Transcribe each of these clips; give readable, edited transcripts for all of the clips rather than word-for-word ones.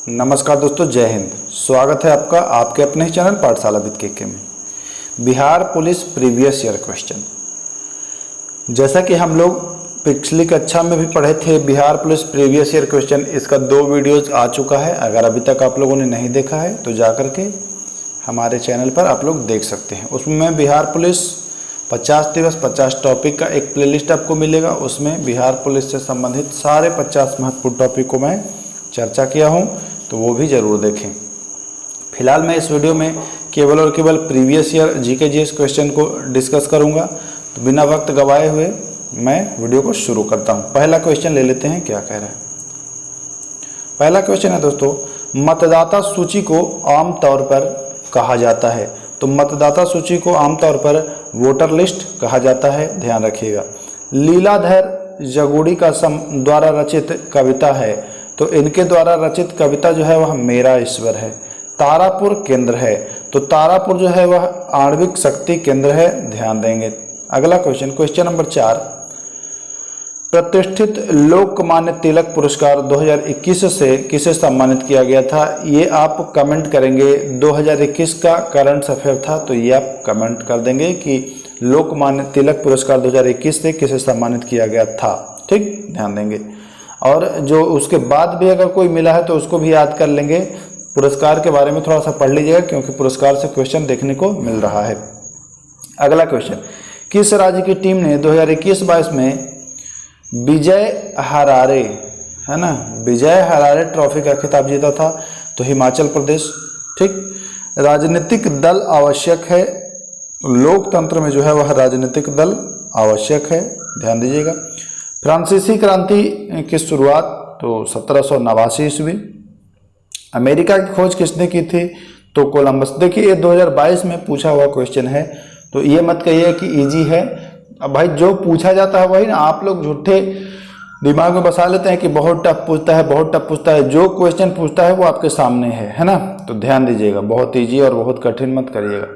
नमस्कार दोस्तों, जय हिंद। स्वागत है आपका आपके अपने ही चैनल पाठशाला विद के में। Bihar police previous year question, जैसा कि हम लोग पिछली कक्षा में भी पढ़े थे Bihar police previous year question, इसका 2 वीडियोज आ चुका है। अगर अभी तक आप लोगों ने नहीं देखा है तो जा कर के हमारे चैनल पर आप लोग देख सकते हैं। उसमें बिहार पुलिस 50 दिवस 50 टॉपिक का एक प्लेलिस्ट आपको मिलेगा। उसमें बिहार पुलिस से संबंधित सारे 50 महत्वपूर्ण टॉपिक को मैं चर्चा किया हूँ, तो वो भी ज़रूर देखें। फिलहाल मैं इस वीडियो में केवल और केवल previous year GK GS question को डिस्कस करूँगा। तो बिना वक्त गवाए हुए मैं वीडियो को शुरू करता हूँ। पहला क्वेश्चन ले लेते हैं, क्या कह रहा है। पहला क्वेश्चन है दोस्तों, मतदाता सूची को आमतौर पर कहा जाता है। तो मतदाता सूची को आमतौर पर वोटर लिस्ट कहा जाता है, ध्यान रखिएगा। लीलाधर जगुड़ी का द्वारा रचित कविता है, तो इनके द्वारा रचित कविता जो है वह मेरा ईश्वर है। तारापुर केंद्र है, तो तारापुर जो है वह आणविक शक्ति केंद्र है, ध्यान देंगे। अगला क्वेश्चन, क्वेश्चन नंबर 4, प्रतिष्ठित लोकमान्य तिलक पुरस्कार 2021 से किसे सम्मानित किया गया था। ये आप कमेंट करेंगे। 2021 का करंट अफेयर था, तो ये आप कमेंट कर देंगे कि लोकमान्य तिलक पुरस्कार 2021 से किसे सम्मानित किया गया था। ठीक, ध्यान देंगे। और जो उसके बाद भी अगर कोई मिला है तो उसको भी याद कर लेंगे। पुरस्कार के बारे में थोड़ा सा पढ़ लीजिएगा, क्योंकि पुरस्कार से क्वेश्चन देखने को मिल रहा है। अगला क्वेश्चन, किस राज्य की टीम ने 2021-22 में विजय हरारे, है ना, विजय हरारे ट्रॉफी का खिताब जीता था। तो हिमाचल प्रदेश। ठीक, राजनीतिक दल आवश्यक है। लोकतंत्र में जो है वह राजनीतिक दल आवश्यक है, ध्यान दीजिएगा। फ्रांसीसी क्रांति की शुरुआत तो 1789 ईस्वी। अमेरिका की खोज किसने की थी, तो कोलंबस। देखिए ये 2022 में पूछा हुआ क्वेश्चन है, तो ये मत कहिए कि इजी है। अब भाई जो पूछा जाता है वही ना, आप लोग झूठे दिमाग में बसा लेते हैं कि बहुत टफ पूछता है, बहुत टफ पूछता है। जो क्वेश्चन पूछता है वो आपके सामने है ना। तो ध्यान दीजिएगा, बहुत ईजी और बहुत कठिन मत करिएगा।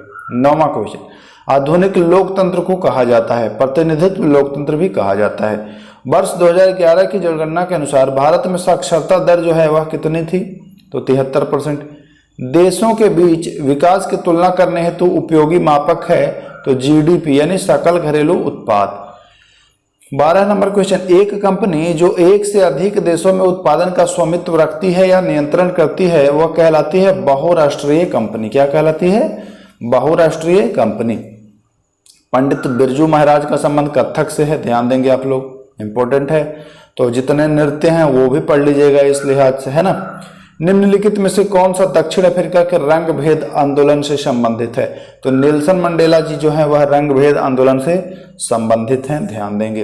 9वां क्वेश्चन, आधुनिक लोकतंत्र को कहा जाता है, प्रतिनिधित्व लोकतंत्र भी कहा जाता है। वर्ष 2011 की जनगणना के अनुसार भारत में साक्षरता दर जो है वह कितनी थी, तो 73%। देशों के बीच विकास की तुलना करने हेतु उपयोगी मापक है, तो जीडीपी यानी सकल घरेलू उत्पाद। 12 नंबर क्वेश्चन, एक कंपनी जो एक से अधिक देशों में उत्पादन का स्वामित्व रखती है या नियंत्रण करती है वह कहलाती है बहुराष्ट्रीय कंपनी। क्या कहलाती है, बहुराष्ट्रीय कंपनी। पंडित बिरजू महाराज का संबंध कथक से है, ध्यान देंगे आप लोग, इंपॉर्टेंट है। तो जितने नृत्य हैं वो भी पढ़ लीजिएगा इस लिहाज से, है ना। निम्नलिखित में से कौन सा दक्षिण अफ्रीका के रंग भेद आंदोलन से संबंधित है, तो नेल्सन मंडेला जी जो है वह रंग भेद आंदोलन से संबंधित हैं, ध्यान देंगे।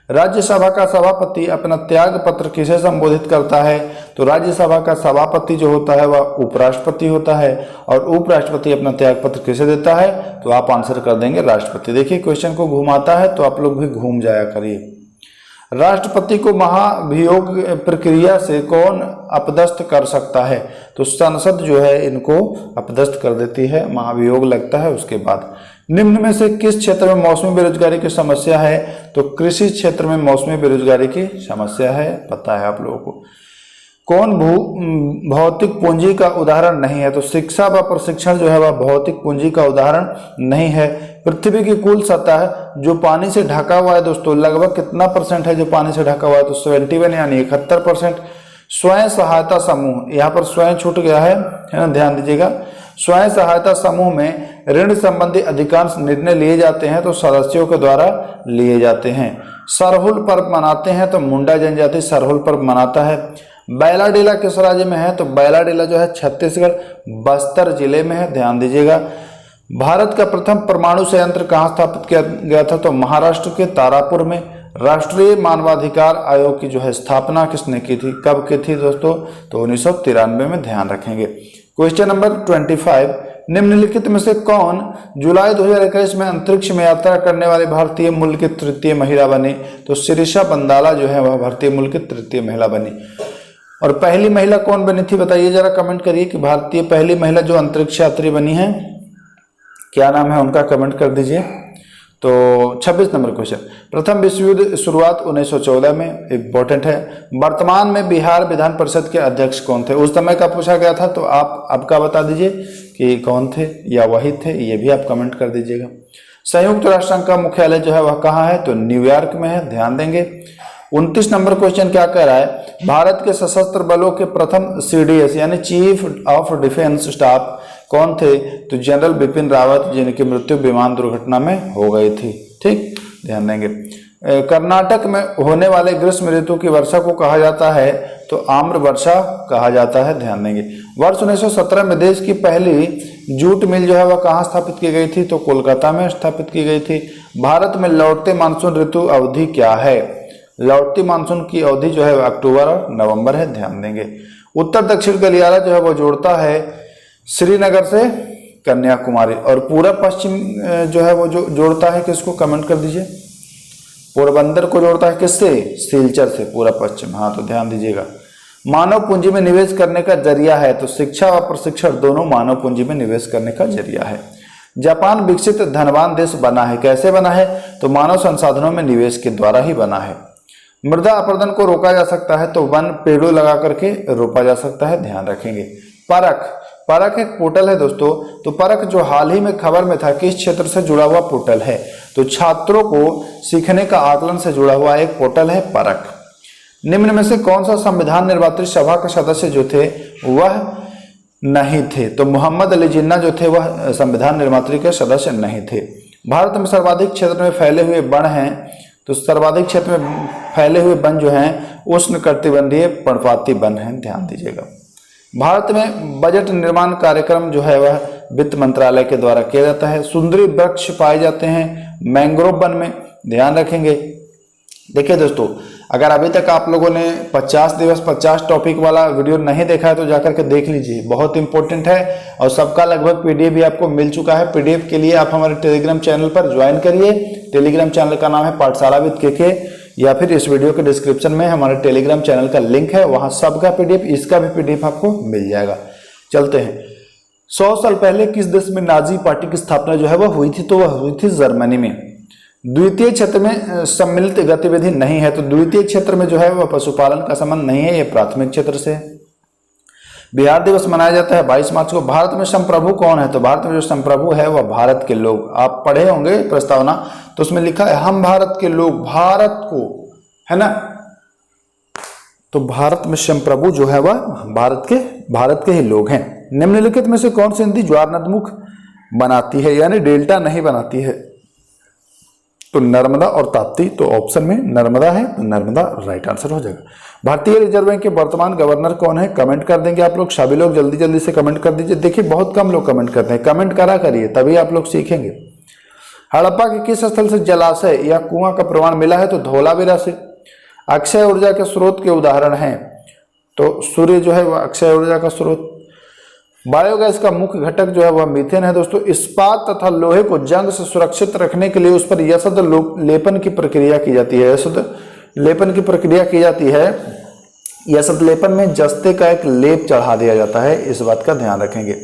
राज्यसभा का सभापति अपना त्याग पत्र किसे संबोधित करता है, तो राज्यसभा का सभापति जो होता है वह उपराष्ट्रपति होता है। और उपराष्ट्रपति अपना त्याग पत्र किसे देता है, तो आप आंसर कर देंगे राष्ट्रपति। देखिए क्वेश्चन को घुमाता है तो आप लोग भी घूम जाया करिए। राष्ट्रपति को महाभियोग प्रक्रिया से कौन अपदस्थ कर सकता है, तो संसद जो है इनको अपदस्थ कर देती है, महाभियोग लगता है उसके बाद। निम्न में से किस क्षेत्र में मौसमी बेरोजगारी की समस्या है, तो कृषि क्षेत्र में मौसमी बेरोजगारी की समस्या है, पता है आप लोगों को। कौन भौतिक पूंजी का उदाहरण नहीं है, तो शिक्षा व प्रशिक्षण जो है वह भौतिक पूंजी का उदाहरण नहीं है। पृथ्वी की कुल सतह जो पानी से ढका हुआ है दोस्तों, लगभग कितना परसेंट है जो पानी से ढका हुआ है, तो 71 यानी 71%। स्वयं सहायता समूह, यहाँ पर स्वयं छूट गया है ना, ध्यान दीजिएगा। स्वयं सहायता समूह में ऋण संबंधी अधिकांश निर्णय लिए जाते हैं तो सदस्यों के द्वारा लिए जाते हैं। सरहुल पर्व मनाते हैं, तो मुंडा जनजाति सरहुल पर्व मनाता है। बैला डेला किस राज्य में है, तो बैला डेला जो है छत्तीसगढ़ बस्तर जिले में है, ध्यान दीजिएगा। भारत का प्रथम परमाणु संयंत्र कहाँ स्थापित किया गया था, तो महाराष्ट्र के तारापुर में। राष्ट्रीय मानवाधिकार आयोग की जो है स्थापना किसने की थी, कब की थी दोस्तों, तो 1993 में, ध्यान रखेंगे। क्वेश्चन नंबर 25, निम्नलिखित में से कौन जुलाई 2021 में अंतरिक्ष में यात्रा करने वाले भारतीय मूल की तृतीय महिला बनी, तो शिरीषा बंदाला जो है वह भारतीय मूल की तृतीय महिला बनी। और पहली महिला कौन बनी थी बताइए जरा, कमेंट करिए कि भारतीय पहली महिला जो अंतरिक्ष यात्री बनी है क्या नाम है उनका, कमेंट कर दीजिए। तो 26 नंबर क्वेश्चन, प्रथम विश्व युद्ध शुरुआत 1914 में, इंपॉर्टेंट है। वर्तमान में बिहार विधान परिषद के अध्यक्ष कौन थे? उस समय का पूछा गया था, तो आप आपका बता दीजिए कि कौन थे या वही थे, ये भी आप कमेंट कर दीजिएगा। संयुक्त राष्ट्र संघ का मुख्यालय जो है वह कहाँ है? तो न्यूयॉर्क में है, ध्यान देंगे। 29 नंबर क्वेश्चन क्या कह रहा है? भारत के सशस्त्र बलों के प्रथम CDS यानी चीफ ऑफ डिफेंस स्टाफ कौन थे? तो जनरल बिपिन रावत, जिनकी मृत्यु विमान दुर्घटना में हो गई थी। ठीक, ध्यान देंगे। कर्नाटक में होने वाले ग्रीष्म ऋतु की वर्षा को कहा जाता है? तो आम्र वर्षा कहा जाता है, ध्यान देंगे। वर्ष 1917 में देश की पहली जूट मिल जो है वह कहाँ स्थापित की गई थी? तो कोलकाता में स्थापित की गई थी। भारत में लौटते मानसून ऋतु अवधि क्या है? लौटती मानसून की अवधि जो है अक्टूबर और नवंबर है, ध्यान देंगे। उत्तर दक्षिण गलियारा जो है वो जोड़ता है श्रीनगर से कन्याकुमारी, और पूरब पश्चिम जो है वो जोड़ता है किसको? कमेंट कर दीजिए। पोरबंदर को जोड़ता है किससे? सिलचर से, पूरब पश्चिम। हाँ, तो ध्यान दीजिएगा। मानव पूंजी में निवेश करने का जरिया है? तो शिक्षा और प्रशिक्षण दोनों मानव पूंजी में निवेश करने का जरिया है। जापान विकसित धनवान देश बना है, कैसे बना है? तो मानव संसाधनों में निवेश के द्वारा ही बना है। मृदा अपरदन को रोका जा सकता है? तो वन पेड़ों लगा करके रोका जा सकता है, ध्यान रखेंगे। परख एक पोर्टल है दोस्तों, तो परख जो हाल ही में खबर में था, किस क्षेत्र से जुड़ा हुआ पोर्टल है? तो छात्रों को सीखने का आकलन से जुड़ा हुआ एक पोर्टल है परख। निम्न में से कौन सा संविधान निर्मात्री सभा के सदस्य जो थे वह नहीं थे? तो मोहम्मद अली जिन्ना जो थे वह संविधान निर्मात्री के सदस्य नहीं थे। भारत में सर्वाधिक क्षेत्र में फैले हुए वन हैं? तो सर्वाधिक क्षेत्र में फैले हुए वन जो हैं उष्णकटिबंधीय पर्णपाती वन हैं, ध्यान दीजिएगा। भारत में बजट निर्माण कार्यक्रम जो है वह वित्त मंत्रालय के द्वारा किया जाता है। सुंदरी वृक्ष पाए जाते हैं मैंग्रोव वन में, ध्यान रखेंगे। देखिए दोस्तों, अगर अभी तक आप लोगों ने 50 दिवस 50 टॉपिक वाला वीडियो नहीं देखा है तो जाकर के देख लीजिए, बहुत इंपॉर्टेंट है। और सबका लगभग PDF भी आपको मिल चुका है। PDF के लिए आप हमारे टेलीग्राम चैनल पर ज्वाइन करिए। टेलीग्राम चैनल का नाम है पाठशाला विद KK, या फिर इस वीडियो के डिस्क्रिप्शन में हमारे टेलीग्राम चैनल का लिंक है, वहां सबका PDF, इसका भी PDF आपको मिल जाएगा। चलते हैं। 100 साल पहले किस देश में नाजी पार्टी की स्थापना जो है वह हुई थी? तो वह हुई थी जर्मनी में। द्वितीय क्षेत्र में सम्मिलित गतिविधि नहीं है? तो द्वितीय क्षेत्र में जो है वह पशुपालन का संबंध नहीं है, यह प्राथमिक क्षेत्र से है। बिहार दिवस मनाया जाता है 22 मार्च को। भारत में संप्रभु कौन है? तो भारत में जो संप्रभु है वह भारत के लोग। आप पढ़े होंगे प्रस्तावना, तो उसमें लिखा है हम भारत के लोग, भारत को, है ना। तो भारत में संप्रभु जो है वह भारत के ही लोग हैं। निम्नलिखित में से कौन सी नदी ज्वार नदमुख बनाती है, यानी डेल्टा नहीं बनाती है? तो नर्मदा और ताप्ती। तो ऑप्शन में नर्मदा है, तो नर्मदा राइट आंसर हो जाएगा। भारतीय रिजर्व बैंक के वर्तमान गवर्नर कौन है? कमेंट कर देंगे आप लोग, सभी लोग जल्दी जल्दी से कमेंट कर दीजिए। देखिए बहुत कम लोग कमेंट करते हैं, कमेंट करा करिए तभी आप लोग सीखेंगे। हड़प्पा के किस स्थल से जलाशय या कुआं का प्रमाण मिला है? तो धौलावीरा से। अक्षय ऊर्जा के स्रोत के उदाहरण हैं? तो सूर्य जो है वह अक्षय ऊर्जा का स्रोत। बायोगैस का मुख्य घटक जो है वह मीथेन है दोस्तों। इस्पात तथा लोहे को जंग से सुरक्षित रखने के लिए उस पर यशद लेपन की प्रक्रिया की जाती है। यशद लेपन की प्रक्रिया की जाती है। यशद लेपन में जस्ते का एक लेप चढ़ा दिया जाता है, इस बात का ध्यान रखेंगे।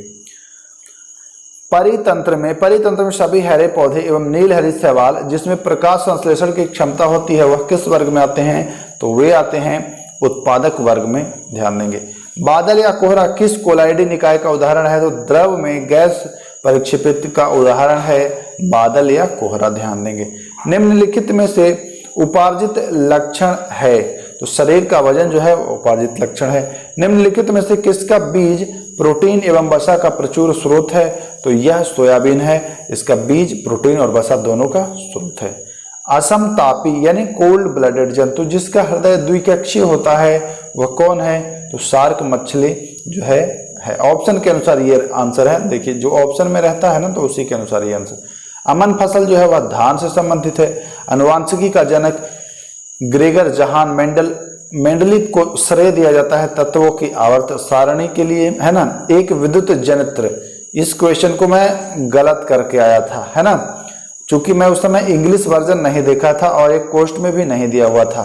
परितंत्र में सभी हरे पौधे एवं नील हरित शैवाल जिसमें प्रकाश संश्लेषण की क्षमता होती है वह किस वर्ग में आते हैं? तो वे आते हैं उत्पादक वर्ग में, ध्यान देंगे। बादल या कोहरा किस कोलाइडी निकाय का उदाहरण है? तो द्रव में गैस परिक्षेपित का उदाहरण है बादल या कोहरा, ध्यान देंगे। निम्नलिखित में से उपार्जित लक्षण है? तो शरीर का वजन जो है उपार्जित लक्षण है। निम्नलिखित में से किसका बीज प्रोटीन एवं वसा का प्रचुर स्रोत है? तो यह सोयाबीन है, इसका बीज प्रोटीन और वसा दोनों का स्रोत है। असमतापी यानी कोल्ड ब्लडेड जंतु जिसका हृदय द्विकक्षीय होता है वह कौन है? तो शार्क मछली जो है। ऑप्शन के अनुसार ये आंसर है। देखिए जो ऑप्शन में रहता है ना तो उसी के अनुसार ये आंसर। अमन फसल जो है वह धान से संबंधित है। अनुवांशिकी का जनक ग्रेगर जहान मेंडलिक को श्रेय दिया जाता है तत्वों की आवर्त सारणी के लिए, है ना। एक विद्युत जनित्र, इस क्वेश्चन को मैं गलत करके आया था, है ना, चूंकि मैं उस समय इंग्लिश वर्जन नहीं देखा था और एक कोस्ट में भी नहीं दिया हुआ था।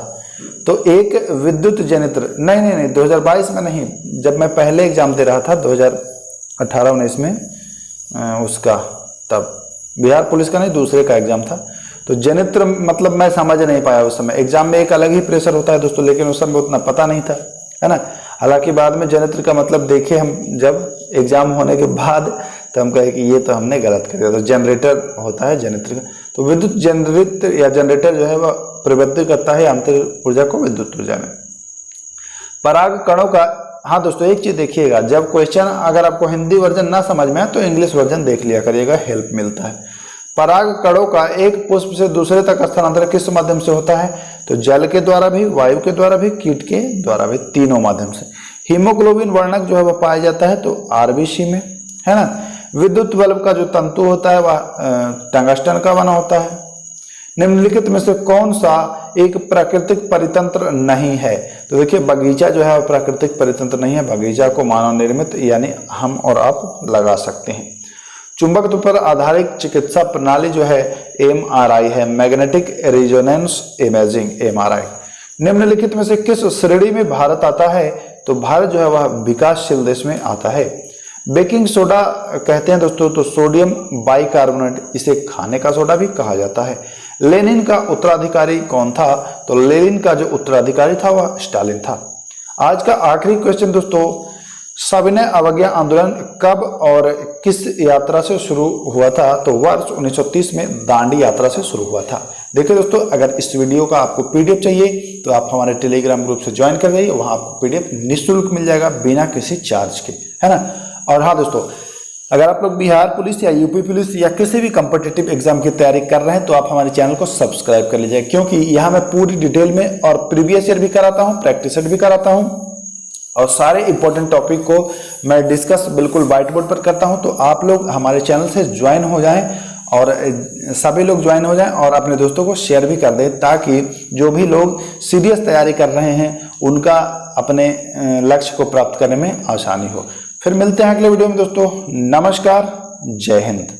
तो एक विद्युत जनित्र नहीं 2022 में नहीं, जब मैं पहले एग्जाम दे रहा था 2018-19 में उसका, तब बिहार पुलिस का नहीं दूसरे का एग्जाम था। तो जनित्र मतलब मैं समझ नहीं पाया उस समय। एग्जाम में एक अलग ही प्रेशर होता है दोस्तों, लेकिन उस समय उतना पता नहीं था, है ना। हालांकि बाद में जनित्र का मतलब देखे हम जब एग्जाम होने के बाद, तो हम कहे कि ये तो हमने गलत कर दिया। तो जनरेटर होता है जनित्र का। तो विद्युत जनरित या जनरेटर जो है वह परिवर्तित करता है आंतरिक ऊर्जा को विद्युत ऊर्जा में। पराग कणों का, हाँ दोस्तों एक चीज देखिएगा, जब क्वेश्चन अगर आपको हिंदी वर्जन ना समझ में आए तो इंग्लिश वर्जन देख लिया करिएगा, हेल्प मिलता है। पराग कणों का एक पुष्प से दूसरे तक स्थानांतरण किस माध्यम से होता है? तो जल के द्वारा भी, वायु के द्वारा भी, कीट के द्वारा भी, तीनों माध्यम से। हीमोग्लोबिन वर्णक जो है वह पाया जाता है तो आरबीसी में, है ना। विद्युत बल्ब का जो तंतु होता है वह टंगस्टन का बना होता है। निम्नलिखित में से कौन सा एक प्राकृतिक परितंत्र नहीं है? तो देखिए बगीचा जो है वह प्राकृतिक परितंत्र नहीं है, बगीचा को मानव निर्मित यानी हम और आप लगा सकते हैं। चुंबकत्व पर आधारित चिकित्सा प्रणाली जो है एमआरआई है, मैग्नेटिक रेजोनेंस इमेजिंग, एमआरआई। निम्नलिखित में से किस श्रेणी में भारत आता है? तो भारत जो है वह विकासशील देश में आता है। बेकिंग सोडा कहते हैं दोस्तों, तो सोडियम बाइकार्बोनेट, इसे खाने का सोडा भी कहा जाता है। लेनिन का उत्तराधिकारी कौन था? तो लेनिन का जो उत्तराधिकारी था वह स्टालिन था। आज का आखिरी क्वेश्चन दोस्तों, सविनय अवज्ञा आंदोलन कब और किस यात्रा से शुरू हुआ था? तो वर्ष 1930 में दांडी यात्रा से शुरू हुआ था। देखिए दोस्तों, अगर इस वीडियो का आपको पीडीएफ चाहिए तो आप हमारे टेलीग्राम ग्रुप से ज्वाइन कर जाइए, वहां आपको पीडीएफ निःशुल्क मिल जाएगा बिना किसी चार्ज के, है ना। और हाँ दोस्तों, अगर आप लोग बिहार पुलिस या यूपी पुलिस या किसी भी कॉम्पिटिटिव एग्जाम की तैयारी कर रहे हैं तो आप हमारे चैनल को सब्सक्राइब कर लीजिए, क्योंकि यहाँ मैं पूरी डिटेल में और प्रीवियस ईयर भी कराता हूँ, प्रैक्टिस सेट भी कराता हूँ, और सारे इंपॉर्टेंट टॉपिक को मैं डिस्कस बिल्कुल व्हाइट बोर्ड पर करता हूँ। तो आप लोग हमारे चैनल से ज्वाइन हो जाएं, और सभी लोग ज्वाइन हो जाएं और अपने दोस्तों को शेयर भी कर दें, ताकि जो भी लोग सीरियस तैयारी कर रहे हैं उनका अपने लक्ष्य को प्राप्त करने में आसानी हो। फिर मिलते हैं अगले वीडियो में दोस्तों। नमस्कार, जय हिंद।